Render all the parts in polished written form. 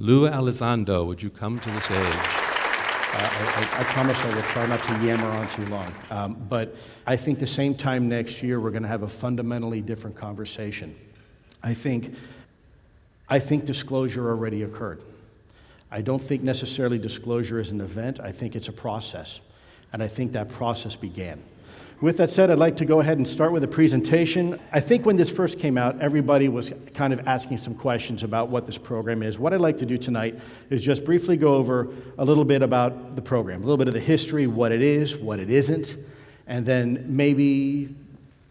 Lou Elizondo, would you come to the stage? I promise I will try not to yammer on too long. But I think the same time next year, we're going to have a fundamentally different conversation. I think disclosure already occurred. I don't think necessarily disclosure is an event. I think it's a process. And I think that process began. With that said, I'd like to go ahead and start with a presentation. I think when this first came out, everybody was kind of asking some questions about what this program is. What I'd like to do tonight is just briefly go over a little bit about the program, a little bit of the history, what it is, what it isn't, and then maybe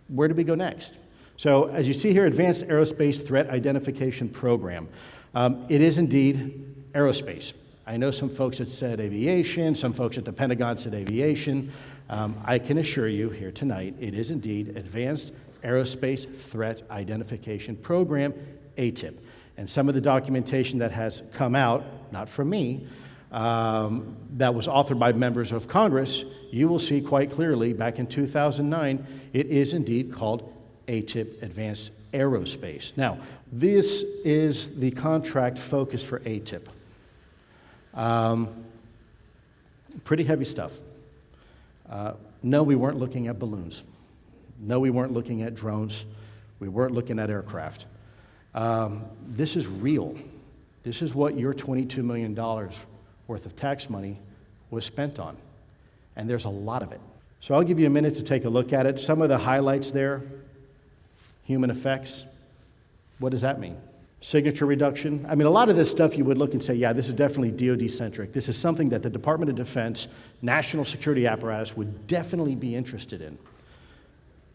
where do we go next? So as you see here, Advanced Aerospace Threat Identification Program. It is indeed aerospace. I know some folks that said aviation, some folks at the Pentagon said aviation. I can assure you here tonight, it is indeed Advanced Aerospace Threat Identification Program, AATIP. And some of the documentation that has come out, not from me, that was authored by members of Congress, you will see quite clearly back in 2009, it is indeed called AATIP Advanced Aerospace. Now, this is the contract focus for AATIP. Pretty heavy stuff. No, we weren't looking at balloons. No, we weren't looking at drones. We weren't looking at aircraft. This is real. This is what your $22 million worth of tax money was spent on. And there's a lot of it. So I'll give you a minute to take a look at it. Some of the highlights there, human effects. What does that mean? Signature reduction. I mean, a lot of this stuff you would look and say, yeah, this is definitely DoD-centric. This is something that the Department of Defense, national security apparatus would definitely be interested in.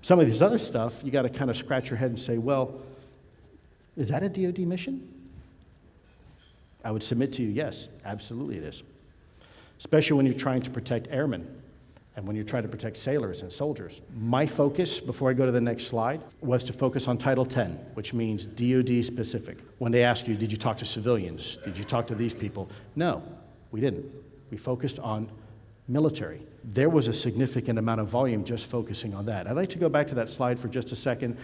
Some of this other stuff, you got to kind of scratch your head and say, well, is that a DoD mission? I would submit to you, yes, absolutely it is. Especially when you're trying to protect airmen and when you're trying to protect sailors and soldiers. My focus, before I go to the next slide, was to focus on Title 10, which means DoD specific. When they ask you, did you talk to civilians? Did you talk to these people? No, we didn't. We focused on military. There was a significant amount of volume just focusing on that. I'd like to go back to that slide for just a second.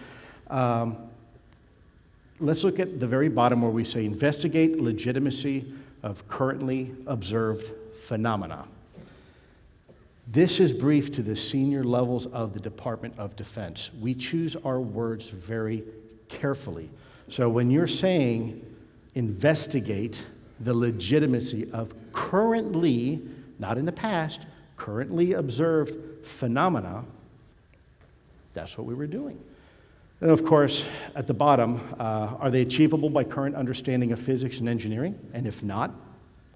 Let's look at the very bottom where we say, investigate legitimacy of currently observed phenomena. This is briefed to the senior levels of the Department of Defense. We choose our words very carefully. So when you're saying investigate the legitimacy of currently, not in the past, currently observed phenomena, that's what we were doing. And of course, at the bottom, are they achievable by current understanding of physics and engineering? And if not,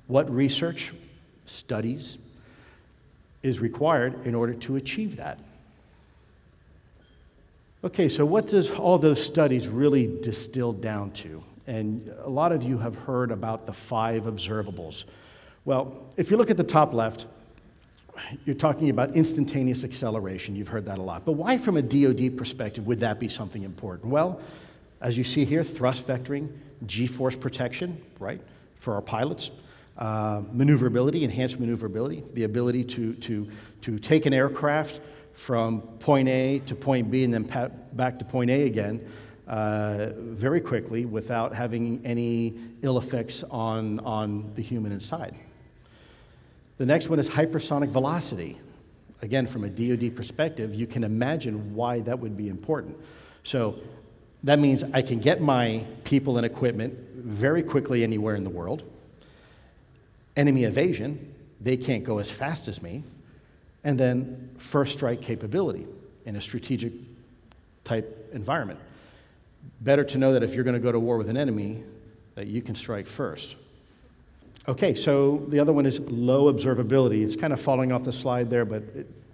what research, studies, is required in order to achieve that? Okay, so what does all those studies really distill down to? And a lot of you have heard about the 5 observables. Well, if you look at the top left, you're talking about instantaneous acceleration. You've heard that a lot. But why, from a DoD perspective, would that be something important? Well, as you see here, thrust vectoring, G-force protection, right, for our pilots. Maneuverability, enhanced maneuverability, the ability to take an aircraft from point A to point B and then back to point A again very quickly without having any ill effects on the human inside. The next one is hypersonic velocity. Again, from a DoD perspective, you can imagine why that would be important. So that means I can get my people and equipment very quickly anywhere in the world. Enemy evasion, they can't go as fast as me. And then first strike capability in a strategic type environment. Better to know that if you're going to go to war with an enemy, that you can strike first. Okay, so the other one is low observability. It's kind of falling off the slide there, but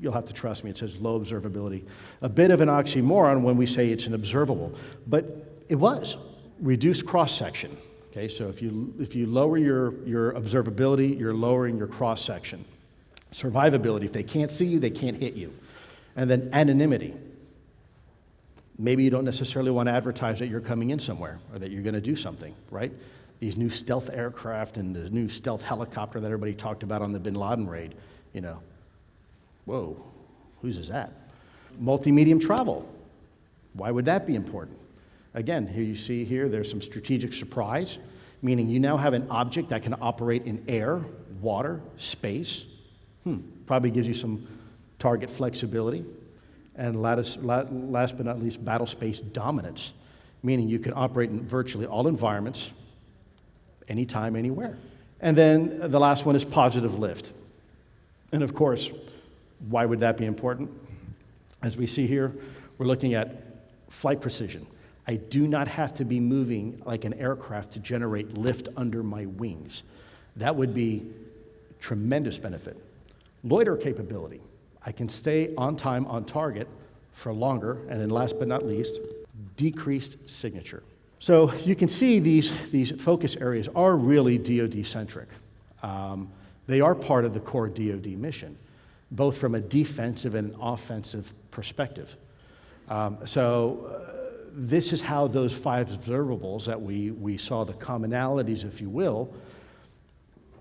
you'll have to trust me. It says low observability. A bit of an oxymoron when we say it's an observable, but it was. Reduced cross-section. Okay, so if you lower your observability, you're lowering your cross-section. Survivability, if they can't see you, they can't hit you. And then anonymity. Maybe you don't necessarily want to advertise that you're coming in somewhere or that you're going to do something, right? These new stealth aircraft and the new stealth helicopter that everybody talked about on the Bin Laden raid, you know, whoa, whose is that? Multi-medium travel. Why would that be important? Again, here you see here, there's some strategic surprise. meaning you now have an object that can operate in air, water, space. Probably gives you some target flexibility. And last but not least, battle space dominance, meaning you can operate in virtually all environments, anytime, anywhere. And then the last one is positive lift. And of course, why would that be important? As we see here, we're looking at flight precision. I do not have to be moving like an aircraft to generate lift under my wings. That would be tremendous benefit. Loiter capability. I can stay on time, on target for longer. And then last but not least, decreased signature. So you can see these focus areas are really DoD-centric. They are part of the core DoD mission, both from a defensive and offensive perspective. This is how those 5 observables that we saw, the commonalities, if you will,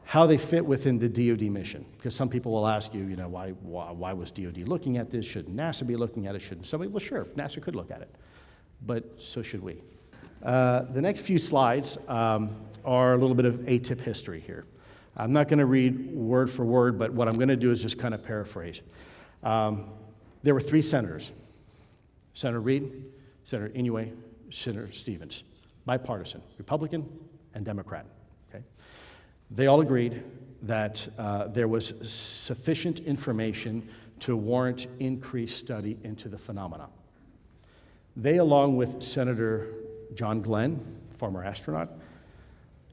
how they fit within the DoD mission. Because some people will ask you, why was DoD looking at this? Shouldn't NASA be looking at it? Shouldn't somebody? Well, sure, NASA could look at it, but so should we. The next few slides are a little bit of AATIP history here. I'm not going to read word for word, but what I'm going to do is just kind of paraphrase. There were 3 senators: Senator Reid, Senator Inouye, Senator Stevens, bipartisan, Republican and Democrat. Okay? They all agreed that there was sufficient information to warrant increased study into the phenomena. They, along with Senator John Glenn, former astronaut,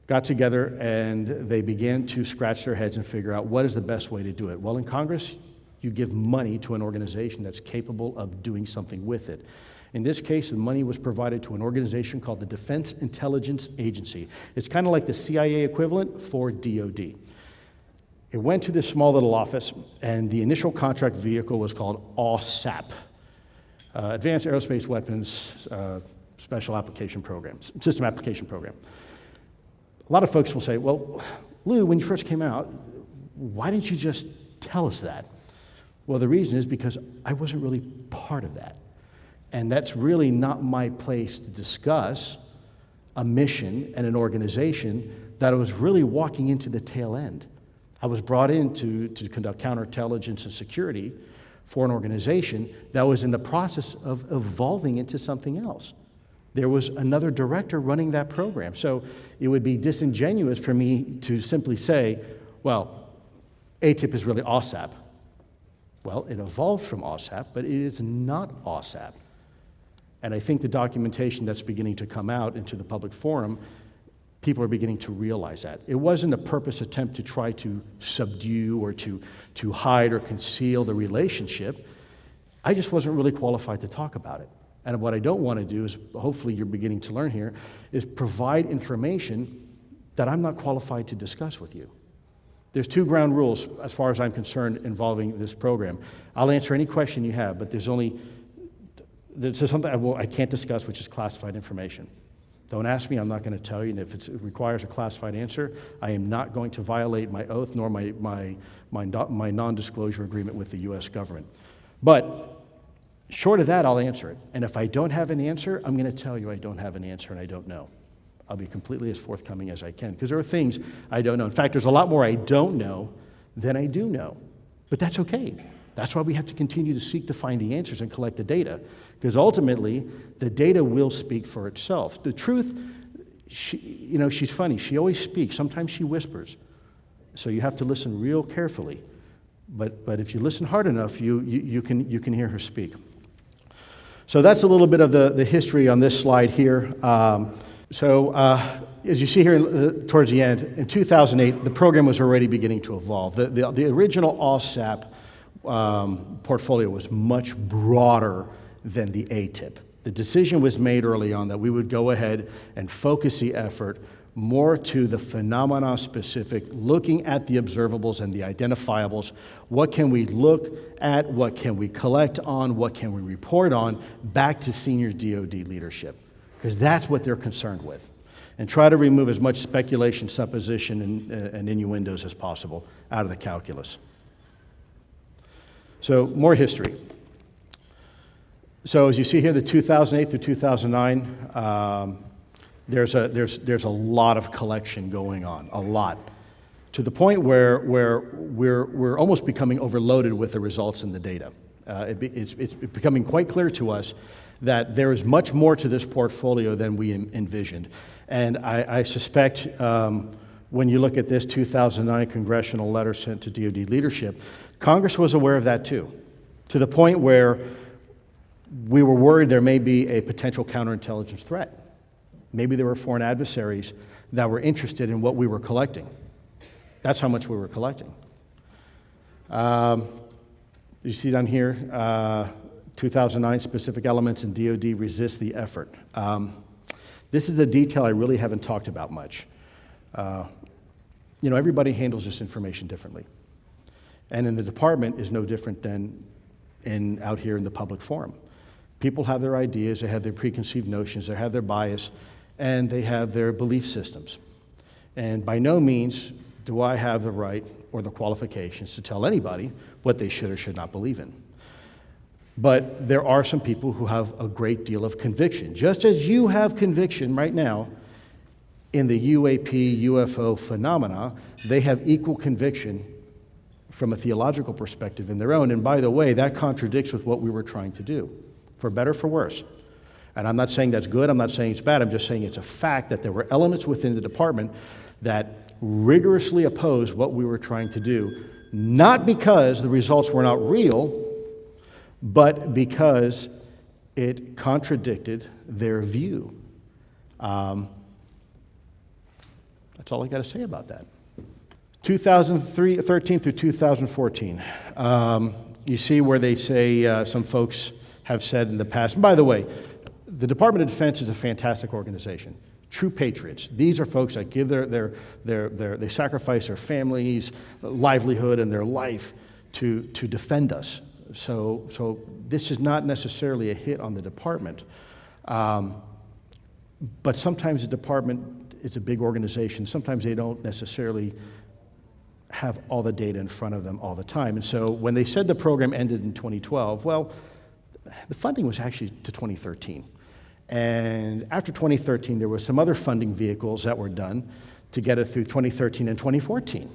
got together and they began to scratch their heads and figure out what is the best way to do it. Well, in Congress, you give money to an organization that's capable of doing something with it. In this case, the money was provided to an organization called the Defense Intelligence Agency. It's kind of like the CIA equivalent for DoD. It went to this small little office, and the initial contract vehicle was called AATIP, Advanced Aerospace Weapons Special Application Program, System Application Program. A lot of folks will say, well, Lou, when you first came out, why didn't you just tell us that? Well, the reason is because I wasn't really part of that. And that's really not my place to discuss a mission and an organization that I was really walking into the tail end. I was brought in to conduct counterintelligence and security for an organization that was in the process of evolving into something else. There was another director running that program. So it would be disingenuous for me to simply say, well, AATIP is really AAWSAP. Well, it evolved from AAWSAP, but it is not AAWSAP. And I think the documentation that's beginning to come out into the public forum, people are beginning to realize that. It wasn't a purpose attempt to try to subdue or to hide or conceal the relationship. I just wasn't really qualified to talk about it. And what I don't want to do is, hopefully you're beginning to learn here, is provide information that I'm not qualified to discuss with you. There's 2 ground rules, as far as I'm concerned, involving this program. I'll answer any question you have, but there's something I can't discuss, which is classified information. Don't ask me, I'm not going to tell you, and if it requires a classified answer, I am not going to violate my oath nor my non-disclosure agreement with the U.S. government. But short of that, I'll answer it. And if I don't have an answer, I'm going to tell you I don't have an answer and I don't know. I'll be completely as forthcoming as I can, because there are things I don't know. In fact, there's a lot more I don't know than I do know. But that's okay. That's why we have to continue to seek to find the answers and collect the data, because ultimately, the data will speak for itself. The truth, she's funny. She always speaks. Sometimes she whispers. So you have to listen real carefully. But if you listen hard enough, you can hear her speak. So that's a little bit of the history on this slide here. As you see here towards the end, in 2008, the program was already beginning to evolve. The original AAWSAP portfolio was much broader than the AATIP. The decision was made early on that we would go ahead and focus the effort more to the phenomena specific, looking at the observables and the identifiables. What can we look at? What can we collect on? What can we report on back to senior DoD leadership? Because that's what they're concerned with. And try to remove as much speculation, supposition, and innuendos as possible out of the calculus. So more history. So as you see here, the 2008 through 2009 There's a lot of collection going on, a lot, to the point where we're almost becoming overloaded with the results and the data. It's becoming quite clear to us that there is much more to this portfolio than we envisioned. And I suspect when you look at this 2009 congressional letter sent to DoD leadership, Congress was aware of that too, to the point where we were worried there may be a potential counterintelligence threat. Maybe there were foreign adversaries that were interested in what we were collecting. That's how much we were collecting. You see down here, 2009 specific elements in DoD resist the effort. This is a detail I really haven't talked about much. Everybody handles this information differently. And in the department is no different than out here in the public forum. People have their ideas, they have their preconceived notions, they have their bias, and they have their belief systems. And by no means do I have the right or the qualifications to tell anybody what they should or should not believe in. But there are some people who have a great deal of conviction. Just as you have conviction right now in the UAP, UFO phenomena, they have equal conviction from a theological perspective in their own. And by the way, that contradicts with what we were trying to do, for better, for worse. And I'm not saying that's good, I'm not saying it's bad, I'm just saying it's a fact that there were elements within the department that rigorously opposed what we were trying to do, not because the results were not real, but because it contradicted their view. That's all I got to say about that. 2013 through 2014. You see where they say some folks have said in the past, and by the way, the Department of Defense is a fantastic organization. True patriots. These are folks that give they sacrifice their families, livelihood, and their life to defend us. So this is not necessarily a hit on the department. But sometimes the department is a big organization. Sometimes they don't necessarily have all the data in front of them all the time. And so when they said the program ended in 2012, well, the funding was actually to 2013. And after 2013, there were some other funding vehicles that were done to get it through 2013 and 2014.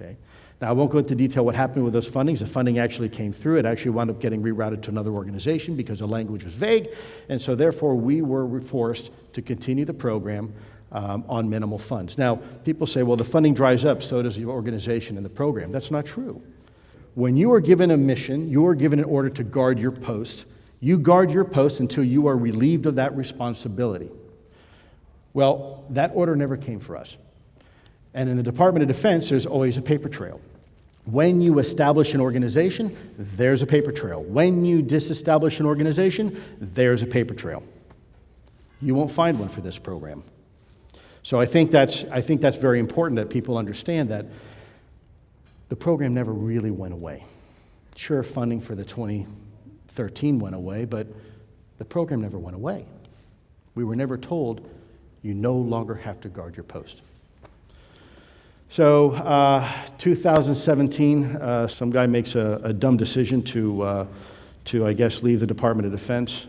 Okay? Now, I won't go into detail what happened with those fundings. The funding actually came through. It actually wound up getting rerouted to another organization because the language was vague. And so therefore, we were forced to continue the program on minimal funds. Now, people say, well, the funding dries up, so does the organization and the program. That's not true. When you are given a mission, you are given an order to guard your post. You guard your post until you are relieved of that responsibility. Well, that order never came for us. And in the Department of Defense, there's always a paper trail. When you establish an organization, there's a paper trail. When you disestablish an organization, there's a paper trail. You won't find one for this program. So I think that's very important that people understand that the program never really went away. Sure, funding for the 2013 went away, but the program never went away. We were never told you no longer have to guard your post. So 2017, some guy makes a dumb decision to I guess, leave the Department of Defense,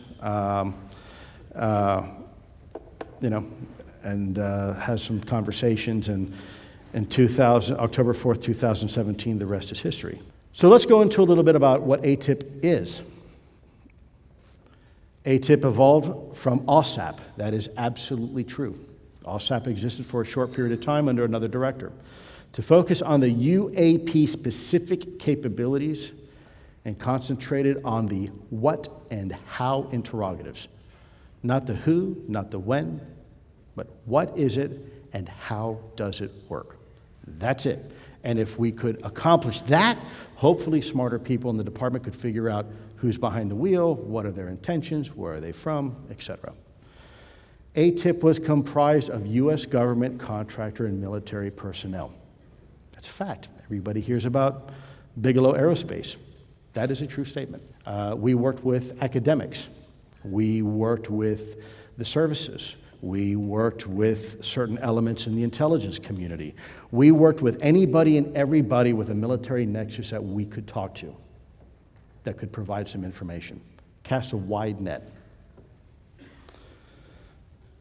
and has some conversations, and in October 4th, 2017, the rest is history. So let's go into a little bit about what AATIP is. AATIP evolved from OSAP. That is absolutely true. OSAP existed for a short period of time under another director to focus on the UAP-specific capabilities and concentrated on the what and how interrogatives. Not the who, not the when, but what is it and how does it work? That's it. And if we could accomplish that, hopefully smarter people in the department could figure out who's behind the wheel, what are their intentions, where are they from, etc. AATIP was comprised of U.S. government, contractor, and military personnel. That's a fact. Everybody hears about Bigelow Aerospace. That is a true statement. We worked with academics. We worked with the services. We worked with certain elements in the intelligence community. We worked with anybody and everybody with a military nexus that we could talk to, that could provide some information. Cast a wide net.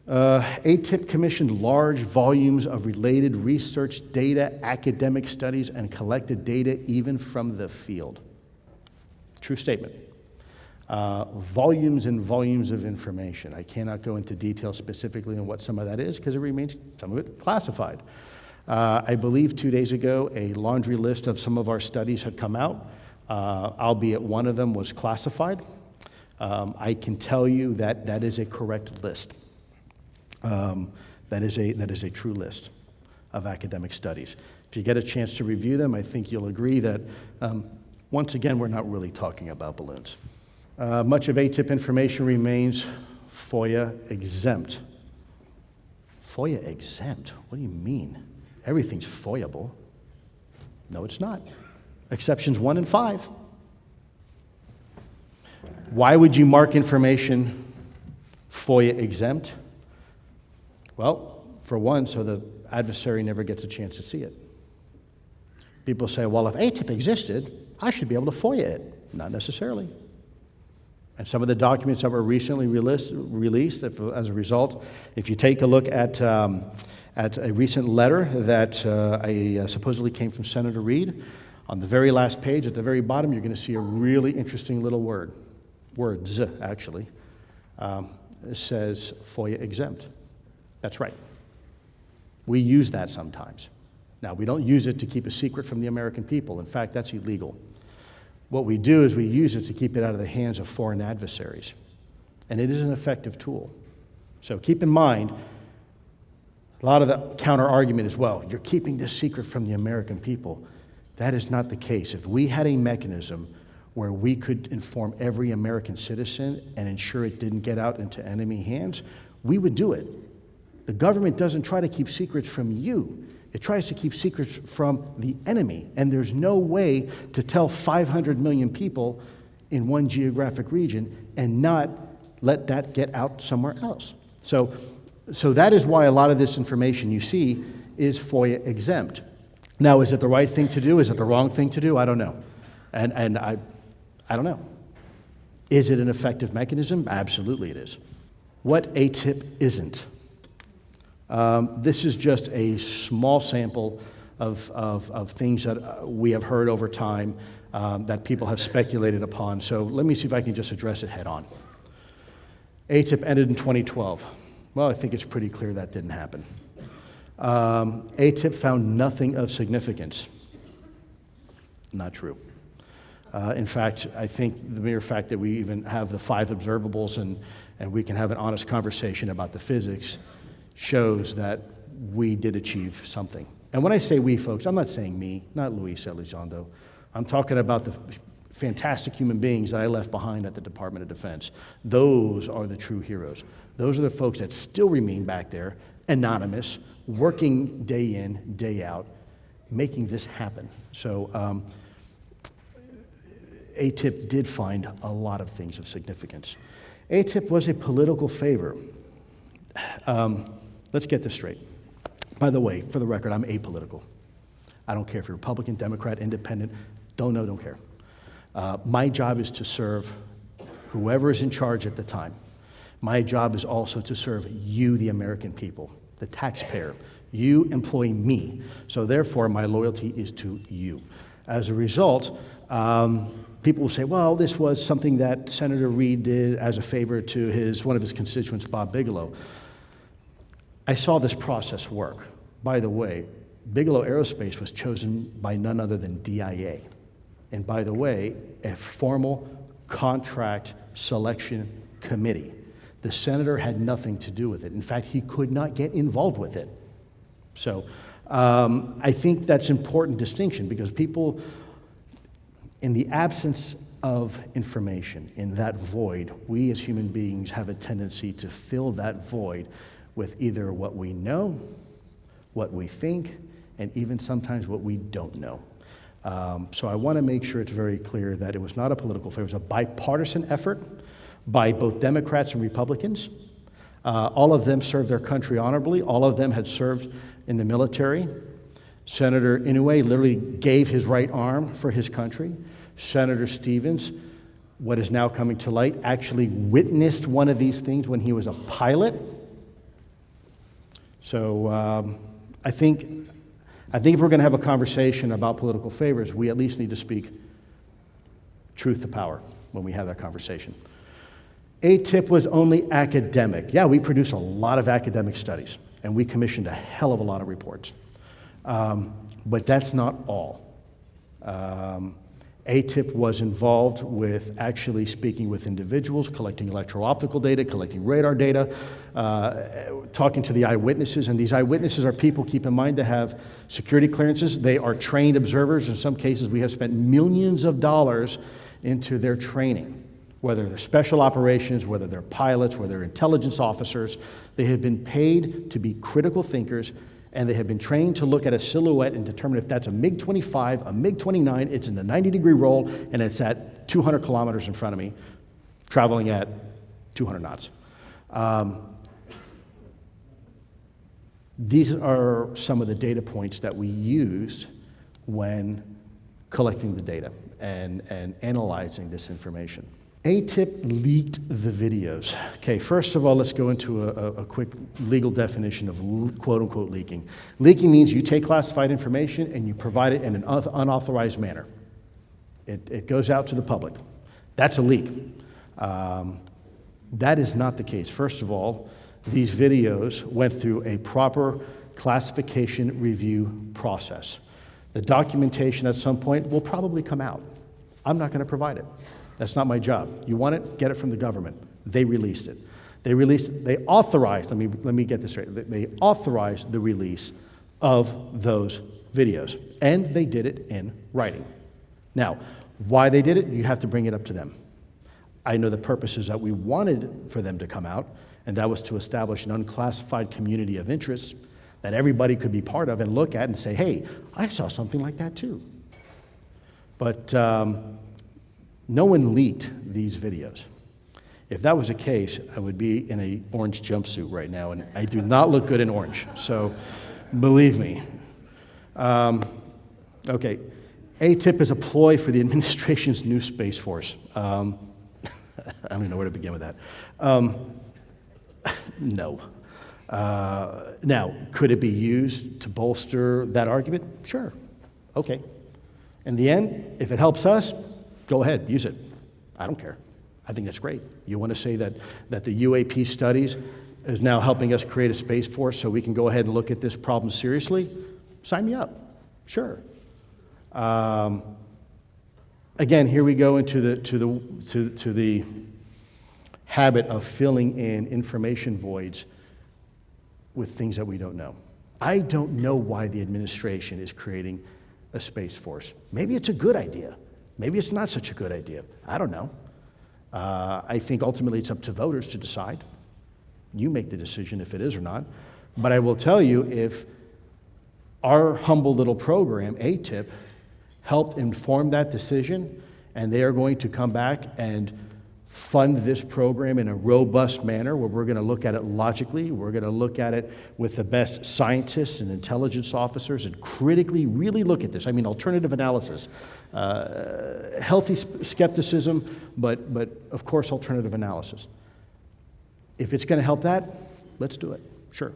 AATIP commissioned large volumes of related research data, academic studies, and collected data even from the field. True statement. Volumes and volumes of information. I cannot go into detail specifically on what some of that is because it remains, some of it, classified. I believe 2 days ago a laundry list of some of our studies had come out, albeit one of them was classified. I can tell you that that is a correct list. That is a true list of academic studies. If you get a chance to review them, I think you'll agree that, once again, we're not really talking about balloons. Much of AATIP information remains FOIA exempt. FOIA exempt? What do you mean? Everything's FOIAble. No, it's not. Exceptions 1 and 5. Why would you mark information FOIA exempt? Well, for one, so the adversary never gets a chance to see it. People say, well, if AATIP existed, I should be able to FOIA it. Not necessarily. And some of the documents that were recently released as a result, if you take a look at a recent letter that supposedly came from Senator Reid, on the very last page, at the very bottom, you're going to see a really interesting little words, actually. It says FOIA exempt. That's right. We use that sometimes. Now, we don't use it to keep a secret from the American people. In fact, that's illegal. What we do is we use it to keep it out of the hands of foreign adversaries. And it is an effective tool. So keep in mind, a lot of the counter-argument is, well, you're keeping this secret from the American people. That is not the case. If we had a mechanism where we could inform every American citizen and ensure it didn't get out into enemy hands, we would do it. The government doesn't try to keep secrets from you. It tries to keep secrets from the enemy. And there's no way to tell 500 million people in one geographic region and not let that get out somewhere else. So that is why a lot of this information you see is FOIA exempt. Now, is it the right thing to do? Is it the wrong thing to do? I don't know. And I don't know. Is it an effective mechanism? Absolutely it is. What AATIP isn't. This is just a small sample of things that we have heard over time that people have speculated upon. So let me see if I can just address it head on. AATIP ended in 2012. Well, I think it's pretty clear that didn't happen. AATIP found nothing of significance. Not true. In fact, I think the mere fact that we even have the 5 observables and we can have an honest conversation about the physics shows that we did achieve something. And when I say we, folks, I'm not saying me, not Luis Elizondo. I'm talking about the fantastic human beings that I left behind at the Department of Defense. Those are the true heroes. Those are the folks that still remain back there, anonymous, working day in, day out, making this happen. So AATIP did find a lot of things of significance. AATIP was a political favor. Let's get this straight. By the way, for the record, I'm apolitical. I don't care if you're Republican, Democrat, Independent, don't know, don't care. My job is to serve whoever is in charge at the time. My job is also to serve you, the American people, the taxpayer. You employ me. So therefore, my loyalty is to you. As a result, people will say, well, this was something that Senator Reid did as a favor to one of his constituents, Bob Bigelow. I saw this process work. By the way, Bigelow Aerospace was chosen by none other than DIA. And by the way, a formal contract selection committee. The senator had nothing to do with it. In fact, he could not get involved with it. So I think that's an important distinction because people, in the absence of information, in that void, we as human beings have a tendency to fill that void with either what we know, what we think, and even sometimes what we don't know. So I want to make sure it's very clear that it was not a political favor. It was a bipartisan effort by both Democrats and Republicans. All of them served their country honorably. All of them had served in the military. Senator Inouye literally gave his right arm for his country. Senator Stevens, what is now coming to light, actually witnessed one of these things when he was a pilot So I think if we're going to have a conversation about political favors, we at least need to speak truth to power when we have that conversation. AATIP was only academic. Yeah, we produce a lot of academic studies, and we commissioned a hell of a lot of reports. But that's not all. AATIP was involved with actually speaking with individuals, collecting electro-optical data, collecting radar data, talking to the eyewitnesses. And these eyewitnesses are people, keep in mind, that have security clearances. They are trained observers. In some cases, we have spent millions of dollars into their training, whether they're special operations, whether they're pilots, whether they're intelligence officers. They have been paid to be critical thinkers, and they have been trained to look at a silhouette and determine if that's a MiG-25, a MiG-29, it's in the 90-degree roll, and it's at 200 kilometers in front of me, traveling at 200 knots. These are some of the data points that we used when collecting the data and analyzing this information. AATIP leaked the videos. Okay, first of all, let's go into a quick legal definition of quote-unquote leaking. Leaking means you take classified information and you provide it in an unauthorized manner. It goes out to the public. That's a leak. That is not the case. First of all, these videos went through a proper classification review process. The documentation at some point will probably come out. I'm not going to provide it. That's not my job. You want it? Get it from the government. They released it. They authorized, let me get this right. They authorized the release of those videos. And they did it in writing. Now, why they did it, you have to bring it up to them. I know the purposes that we wanted for them to come out, and that was to establish an unclassified community of interest that everybody could be part of and look at and say, hey, I saw something like that too. But no one leaked these videos. If that was the case, I would be in an orange jumpsuit right now, and I do not look good in orange, so believe me. Okay, AATIP is a ploy for the administration's new Space Force. I don't even know where to begin with that. No. Now, could it be used to bolster that argument? Sure. Okay. In the end, if it helps us, go ahead, use it. I don't care. I think that's great. You want to say that the UAP studies is now helping us create a space force so we can go ahead and look at this problem seriously? Sign me up. Sure. Again, here we go into the habit of filling in information voids with things that we don't know. I don't know why the administration is creating a space force. Maybe it's a good idea. Maybe it's not such a good idea. I don't know. I think ultimately it's up to voters to decide. You make the decision if it is or not. But I will tell you, if our humble little program, AATIP, helped inform that decision, and they are going to come back and fund this program in a robust manner where we're going to look at it logically, we're going to look at it with the best scientists and intelligence officers and critically really look at this. I mean, alternative analysis, healthy skepticism, but of course alternative analysis. If it's going to help that, let's do it. Sure.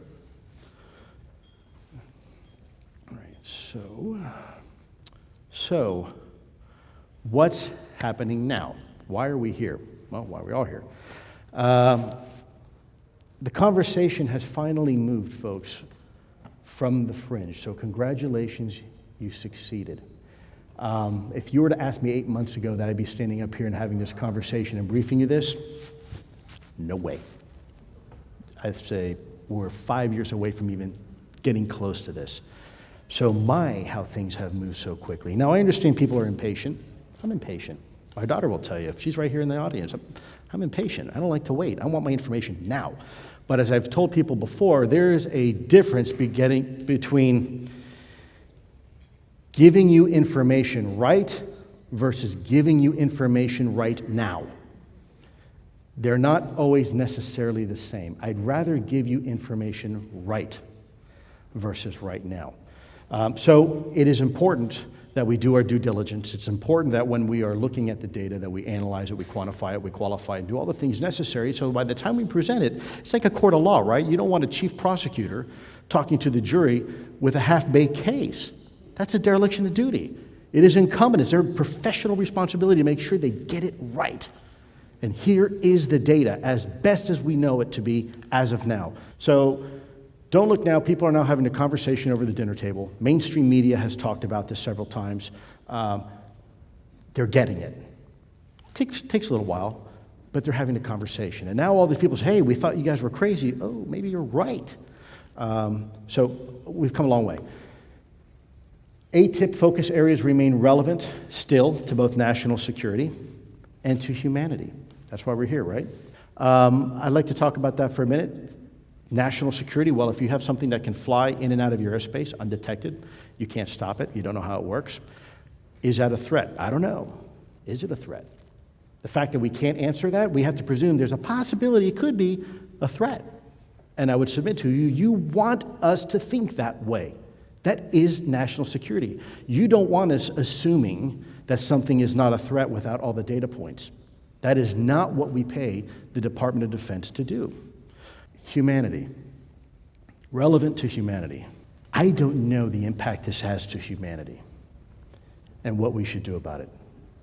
All right, so what's happening now? Why are we here? Well, why are we all here? The conversation has finally moved, folks, from the fringe. So congratulations, you succeeded. If you were to ask me 8 months ago that I'd be standing up here and having this conversation and briefing you this, no way. I'd say we're 5 years away from even getting close to this. So how things have moved so quickly. Now, I understand people are impatient. I'm impatient. My daughter will tell you, she's right here in the audience. I'm impatient. I don't like to wait. I want my information now. But as I've told people before, there is a difference between giving you information right versus giving you information right now. They're not always necessarily the same. I'd rather give you information right versus right now. So it is important that we do our due diligence. It's important that when we are looking at the data that we analyze it, we quantify it, we qualify it, and do all the things necessary. So by the time we present it, it's like a court of law, right? You don't want a chief prosecutor talking to the jury with a half-baked case. That's a dereliction of duty. It is incumbent, it's their professional responsibility to make sure they get it right. And here is the data as best as we know it to be as of now. So don't look now. People are now having a conversation over the dinner table. Mainstream media has talked about this several times. They're getting it. Takes a little while, but they're having a conversation. And now all these people say, hey, we thought you guys were crazy. Oh, maybe you're right. So we've come a long way. AATIP focus areas remain relevant still to both national security and to humanity. That's why we're here, right? I'd like to talk about that for a minute. National security, well, if you have something that can fly in and out of your airspace undetected, you can't stop it, you don't know how it works. Is that a threat? I don't know. Is it a threat? The fact that we can't answer that, we have to presume there's a possibility it could be a threat. And I would submit to you, you want us to think that way. That is national security. You don't want us assuming that something is not a threat without all the data points. That is not what we pay the Department of Defense to do. Humanity. Relevant to humanity. I don't know the impact this has to humanity and what we should do about it.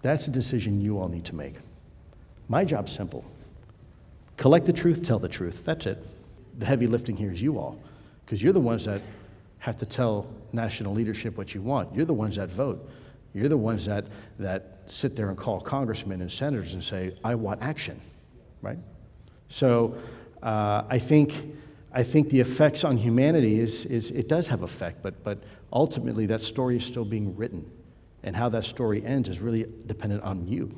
That's a decision you all need to make. My job's simple. Collect the truth, tell the truth. That's it. The heavy lifting here is you all, because you're the ones that have to tell national leadership what you want. You're the ones that vote. You're the ones that sit there and call congressmen and senators and say, I want action, right? So I think the effects on humanity is it does have effect, but ultimately that story is still being written. And how that story ends is really dependent on you.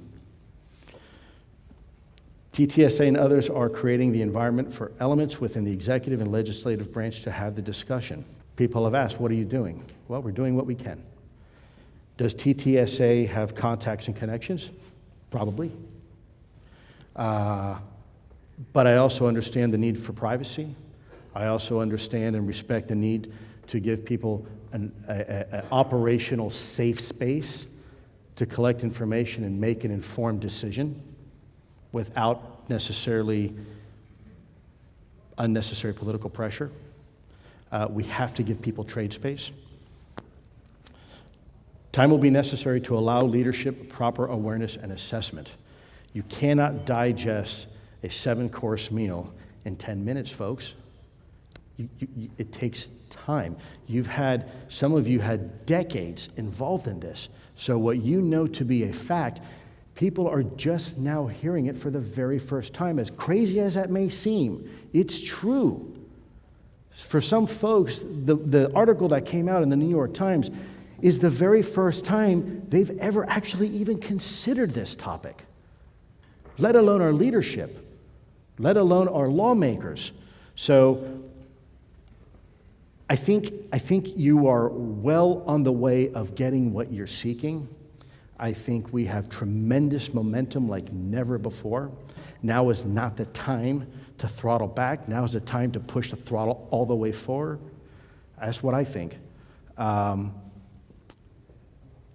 TTSA and others are creating the environment for elements within the executive and legislative branch to have the discussion. People have asked, what are you doing? Well, we're doing what we can. Does TTSA have contacts and connections? Probably. But I also understand the need for privacy. I also understand and respect the need to give people an operational safe space to collect information and make an informed decision without necessarily unnecessary political pressure. We have to give people trade space. Time will be necessary to allow leadership proper awareness and assessment. You cannot digest a 7-course meal in 10 minutes, folks. It takes time. Some of you had decades involved in this. So what you know to be a fact, people are just now hearing it for the very first time. As crazy as that may seem, it's true. For some folks, the article that came out in the New York Times is the very first time they've ever actually even considered this topic, let alone our leadership, let alone our lawmakers. So I think you are well on the way of getting what you're seeking. I think we have tremendous momentum like never before. Now is not the time to throttle back. Now is the time to push the throttle all the way forward. That's what I think.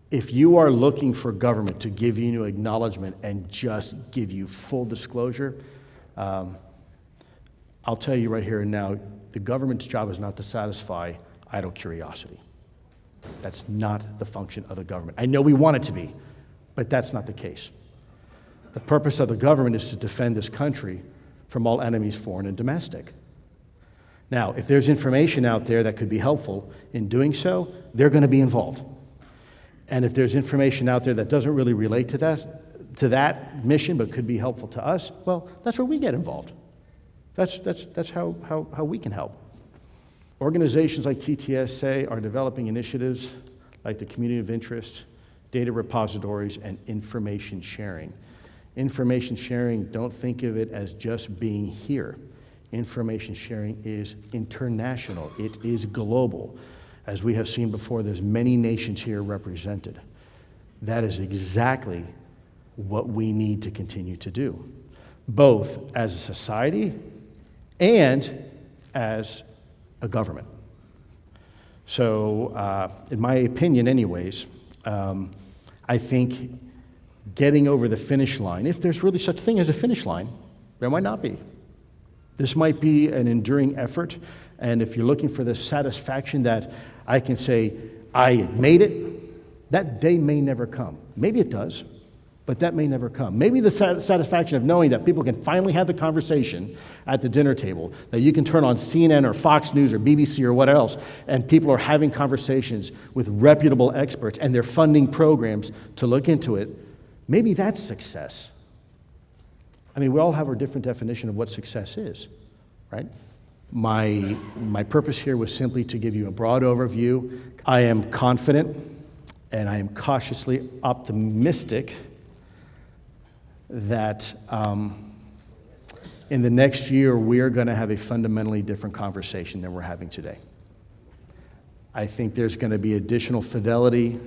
If you are looking for government to give you acknowledgement and just give you full disclosure, I'll tell you right here and now, the government's job is not to satisfy idle curiosity. That's not the function of the government. I know we want it to be, but that's not the case. The purpose of the government is to defend this country from all enemies, foreign and domestic. Now, if there's information out there that could be helpful in doing so, they're going to be involved. And if there's information out there that doesn't really relate to that mission but could be helpful to us, well, that's where we get involved. That's how we can help. Organizations like TTSA are developing initiatives like the Community of Interest, data repositories, and information sharing. Information sharing, don't think of it as just being here. Information sharing is international. It is global. As we have seen before, there's many nations here represented. That is exactly what we need to continue to do, both as a society and as a government. So, in my opinion anyways, I think getting over the finish line, if there's really such a thing as a finish line, there might not be. This might be an enduring effort, And if you're looking for the satisfaction that I can say, I made it, that day may never come. Maybe it does, but that may never come. Maybe the satisfaction of knowing that people can finally have the conversation at the dinner table, that you can turn on CNN or Fox News or BBC or what else, and people are having conversations with reputable experts, and they're funding programs to look into it. Maybe that's success. I mean, we all have our different definition of what success is, right? My purpose here was simply to give you a broad overview. I am confident and I am cautiously optimistic that in the next year we are going to have a fundamentally different conversation than we're having today. I think there's going to be additional fidelity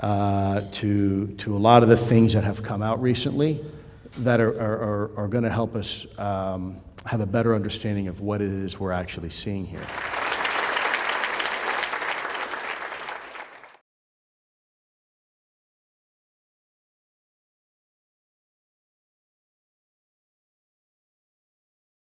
to a lot of the things that have come out recently that are going to help us have a better understanding of what it is we're actually seeing here.